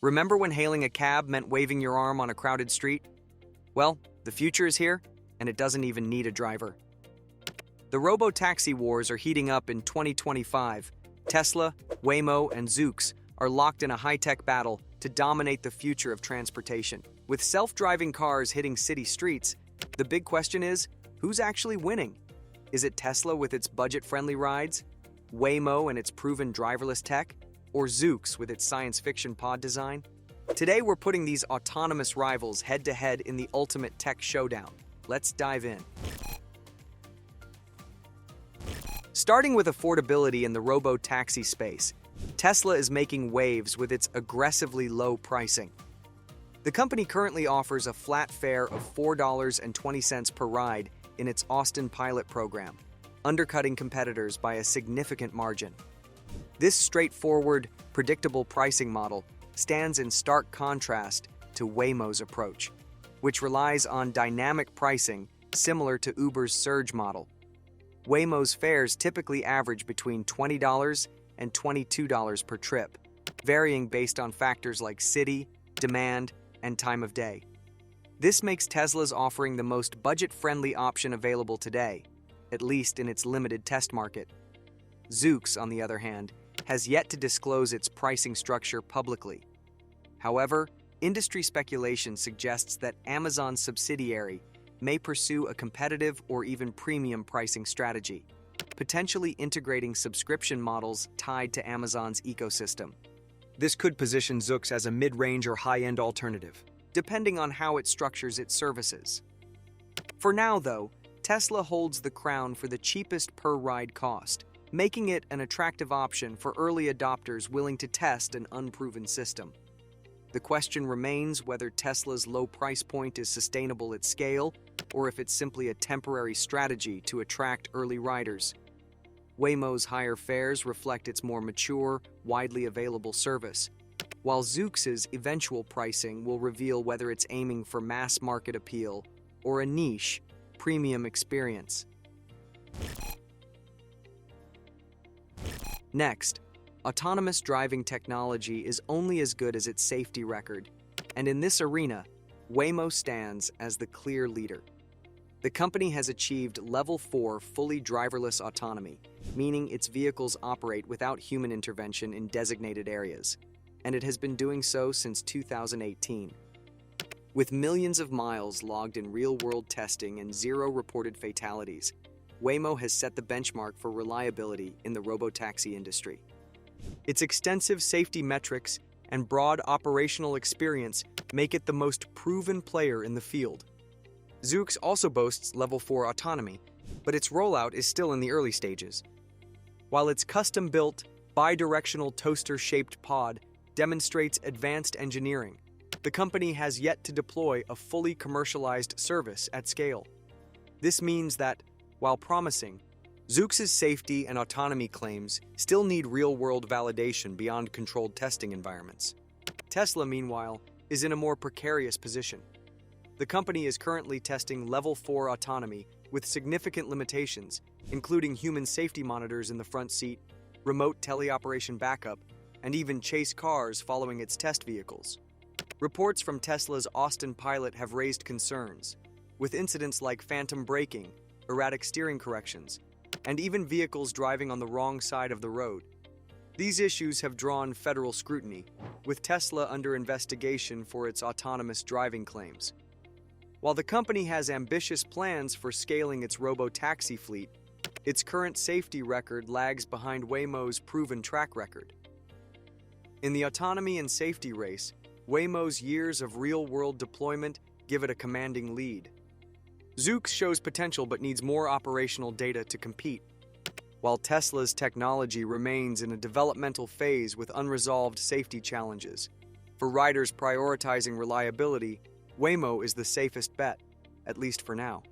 Remember when hailing a cab meant waving your arm on a crowded street? Well, the future is here, and it doesn't even need a driver. The Robotaxi wars are heating up in 2025. Tesla, Waymo, and Zoox are locked in a high-tech battle to dominate the future of transportation. With self-driving cars hitting city streets, the big question is, who's actually winning? Is it Tesla with its budget-friendly rides, Waymo and its proven driverless tech, or Zoox with its science fiction pod design? Today we're putting these autonomous rivals head-to-head in the ultimate tech showdown. Let's dive in. Starting with affordability in the robo-taxi space, Tesla is making waves with its aggressively low pricing. The company currently offers a flat fare of $4.20 per ride in its Austin pilot program, undercutting competitors by a significant margin. This straightforward, predictable pricing model stands in stark contrast to Waymo's approach, which relies on dynamic pricing similar to Uber's surge model. Waymo's fares typically average between $20 and $22 per trip, varying based on factors like city, demand, and time of day. This makes Tesla's offering the most budget-friendly option available today, at least in its limited test market. Zoox, on the other hand, has yet to disclose its pricing structure publicly. However, industry speculation suggests that Amazon's subsidiary may pursue a competitive or even premium pricing strategy, potentially integrating subscription models tied to Amazon's ecosystem. This could position Zoox as a mid-range or high-end alternative, depending on how it structures its services. For now, though, Tesla holds the crown for the cheapest per-ride cost, making it an attractive option for early adopters willing to test an unproven system. The question remains whether Tesla's low price point is sustainable at scale, or if it's simply a temporary strategy to attract early riders. Waymo's higher fares reflect its more mature, widely available service, while Zoox's eventual pricing will reveal whether it's aiming for mass market appeal or a niche, premium experience. Next, autonomous driving technology is only as good as its safety record, and in this arena, Waymo stands as the clear leader. The company has achieved Level 4 fully driverless autonomy, meaning its vehicles operate without human intervention in designated areas, and it has been doing so since 2018. With millions of miles logged in real-world testing and zero reported fatalities, Waymo has set the benchmark for reliability in the robotaxi industry. Its extensive safety metrics and broad operational experience make it the most proven player in the field. Zoox also boasts Level 4 autonomy, but its rollout is still in the early stages. While its custom-built, bi-directional toaster-shaped pod demonstrates advanced engineering, the company has yet to deploy a fully commercialized service at scale. This means that, while promising, Zoox's safety and autonomy claims still need real-world validation beyond controlled testing environments. Tesla, meanwhile, is in a more precarious position. The company is currently testing Level 4 autonomy with significant limitations, including human safety monitors in the front seat, remote teleoperation backup, and even chase cars following its test vehicles. Reports from Tesla's Austin pilot have raised concerns, with incidents like phantom braking, erratic steering corrections, and even vehicles driving on the wrong side of the road. These issues have drawn federal scrutiny, with Tesla under investigation for its autonomous driving claims. While the company has ambitious plans for scaling its robotaxi fleet, its current safety record lags behind Waymo's proven track record. In the autonomy and safety race, Waymo's years of real-world deployment give it a commanding lead. Zoox shows potential but needs more operational data to compete, while Tesla's technology remains in a developmental phase with unresolved safety challenges. For riders prioritizing reliability, Waymo is the safest bet, at least for now.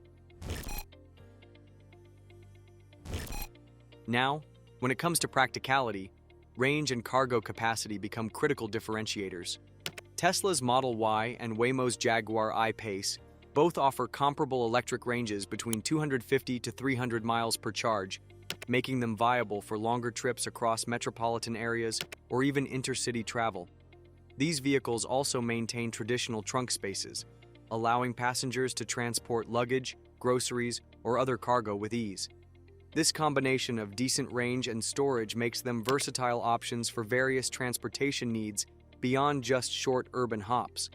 Now, when it comes to practicality, range and cargo capacity become critical differentiators. Tesla's Model Y and Waymo's Jaguar I-Pace both offer comparable electric ranges between 250 to 300 miles per charge, making them viable for longer trips across metropolitan areas or even intercity travel. These vehicles also maintain traditional trunk spaces, allowing passengers to transport luggage, groceries, or other cargo with ease. This combination of decent range and storage makes them versatile options for various transportation needs beyond just short urban hops.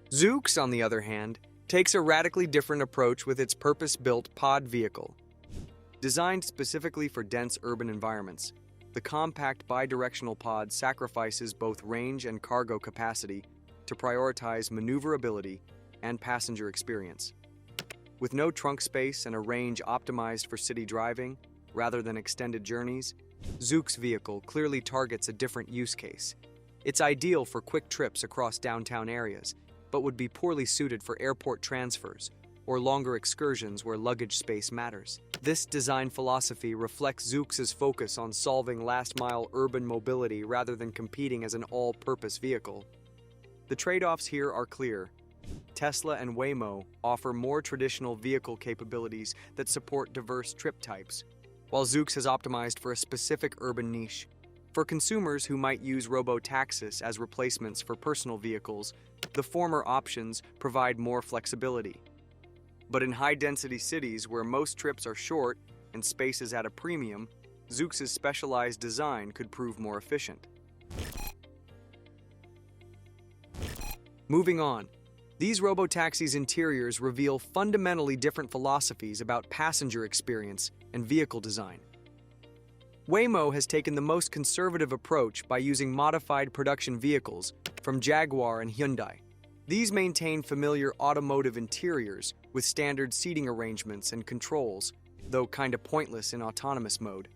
Zoox, on the other hand, takes a radically different approach with its purpose-built pod vehicle. Designed specifically for dense urban environments, the compact bidirectional pod sacrifices both range and cargo capacity to prioritize maneuverability and passenger experience. With no trunk space and a range optimized for city driving rather than extended journeys, Zoox vehicle clearly targets a different use case. It's ideal for quick trips across downtown areas, but would be poorly suited for airport transfers or longer excursions where luggage space matters. This design philosophy reflects Zoox's focus on solving last-mile urban mobility rather than competing as an all-purpose vehicle. The trade-offs here are clear. Tesla and Waymo offer more traditional vehicle capabilities that support diverse trip types, while Zoox has optimized for a specific urban niche. For consumers who might use Robotaxis as replacements for personal vehicles, the former options provide more flexibility. But in high-density cities where most trips are short and space is at a premium, Zoox's specialized design could prove more efficient. Moving on, these Robotaxis' interiors reveal fundamentally different philosophies about passenger experience and vehicle design. Waymo has taken the most conservative approach by using modified production vehicles from Jaguar and Hyundai. These maintain familiar automotive interiors with standard seating arrangements and controls, though kinda pointless in autonomous mode.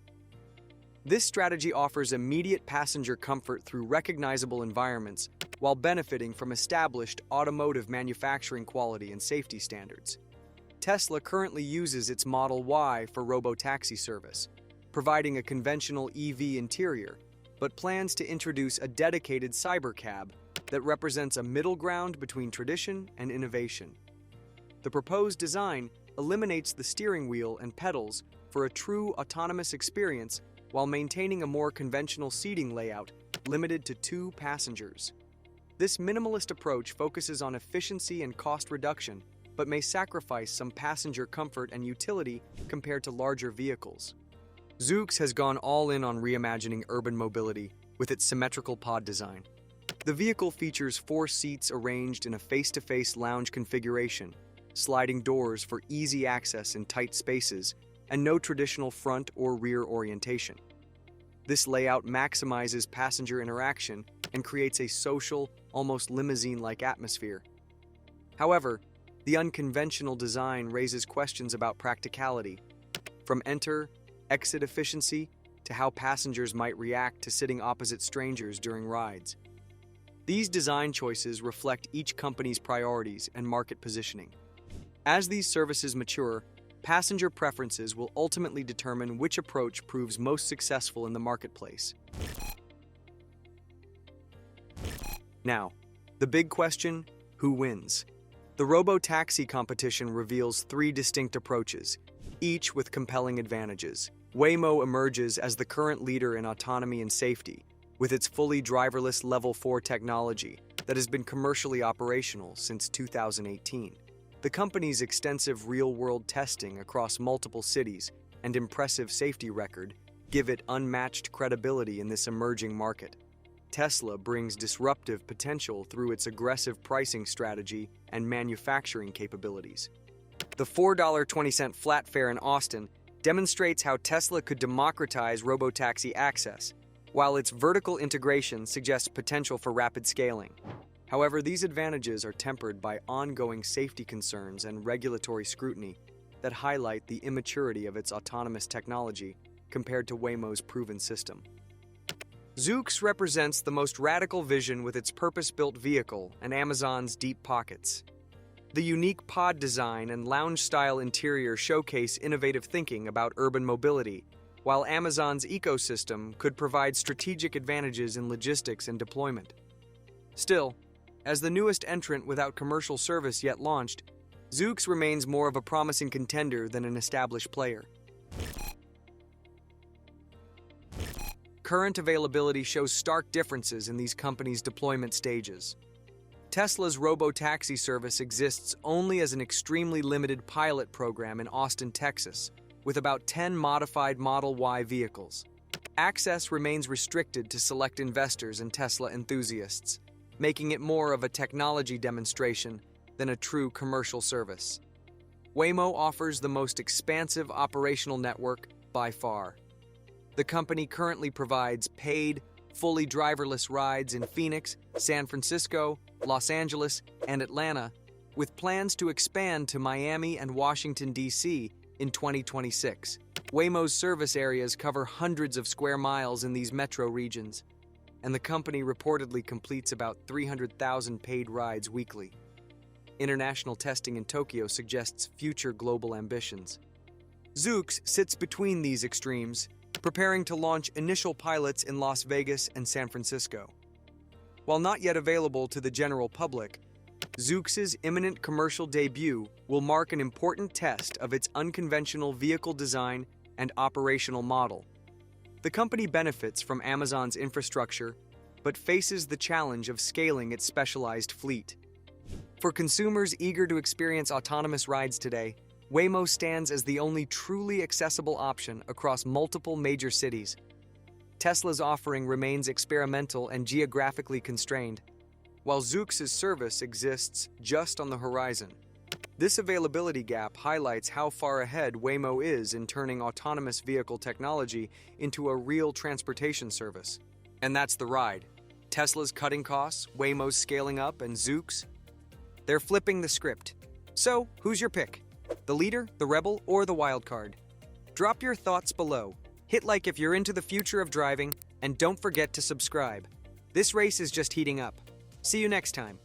This strategy offers immediate passenger comfort through recognizable environments while benefiting from established automotive manufacturing quality and safety standards. Tesla currently uses its Model Y for Robotaxi service, providing a conventional EV interior, but plans to introduce a dedicated cybercab that represents a middle ground between tradition and innovation. The proposed design eliminates the steering wheel and pedals for a true autonomous experience while maintaining a more conventional seating layout limited to 2 passengers. This minimalist approach focuses on efficiency and cost reduction, but may sacrifice some passenger comfort and utility compared to larger vehicles. Zoox has gone all in on reimagining urban mobility with its symmetrical pod design. The vehicle features 4 seats arranged in a face-to-face lounge configuration, sliding doors for easy access in tight spaces, and no traditional front or rear orientation. This layout maximizes passenger interaction and creates a social, almost limousine-like atmosphere. However, the unconventional design raises questions about practicality, from enter-exit efficiency to how passengers might react to sitting opposite strangers during rides. These design choices reflect each company's priorities and market positioning. As these services mature, passenger preferences will ultimately determine which approach proves most successful in the marketplace. Now, the big question: who wins? The Robotaxi competition reveals 3 distinct approaches, each with compelling advantages. Waymo emerges as the current leader in autonomy and safety, with its fully driverless Level 4 technology that has been commercially operational since 2018. The company's extensive real-world testing across multiple cities and impressive safety record give it unmatched credibility in this emerging market. Tesla brings disruptive potential through its aggressive pricing strategy and manufacturing capabilities. The $4.20 flat fare in Austin demonstrates how Tesla could democratize robotaxi access, while its vertical integration suggests potential for rapid scaling. However, these advantages are tempered by ongoing safety concerns and regulatory scrutiny that highlight the immaturity of its autonomous technology compared to Waymo's proven system. Zoox represents the most radical vision with its purpose-built vehicle and Amazon's deep pockets. The unique pod design and lounge-style interior showcase innovative thinking about urban mobility, while Amazon's ecosystem could provide strategic advantages in logistics and deployment. Still, as the newest entrant without commercial service yet launched, Zoox remains more of a promising contender than an established player. Current availability shows stark differences in these companies' deployment stages. Tesla's Robotaxi service exists only as an extremely limited pilot program in Austin, Texas, with about 10 modified Model Y vehicles. Access remains restricted to select investors and Tesla enthusiasts, making it more of a technology demonstration than a true commercial service. Waymo offers the most expansive operational network by far. The company currently provides paid, fully driverless rides in Phoenix, San Francisco, Los Angeles, and Atlanta, with plans to expand to Miami and Washington, D.C. in 2026. Waymo's service areas cover hundreds of square miles in these metro regions, and the company reportedly completes about 300,000 paid rides weekly. International testing in Tokyo suggests future global ambitions. Zoox sits between these extremes, preparing to launch initial pilots in Las Vegas and San Francisco. While not yet available to the general public, Zoox's imminent commercial debut will mark an important test of its unconventional vehicle design and operational model. The company benefits from Amazon's infrastructure, but faces the challenge of scaling its specialized fleet. For consumers eager to experience autonomous rides today, Waymo stands as the only truly accessible option across multiple major cities. Tesla's offering remains experimental and geographically constrained, while Zoox's service exists just on the horizon. This availability gap highlights how far ahead Waymo is in turning autonomous vehicle technology into a real transportation service. And that's the ride. Tesla's cutting costs, Waymo's scaling up, and Zoox, they're flipping the script. So, who's your pick? The leader, the rebel, or the wild card? Drop your thoughts below. Hit like if you're into the future of driving, and don't forget to subscribe. This race is just heating up. See you next time.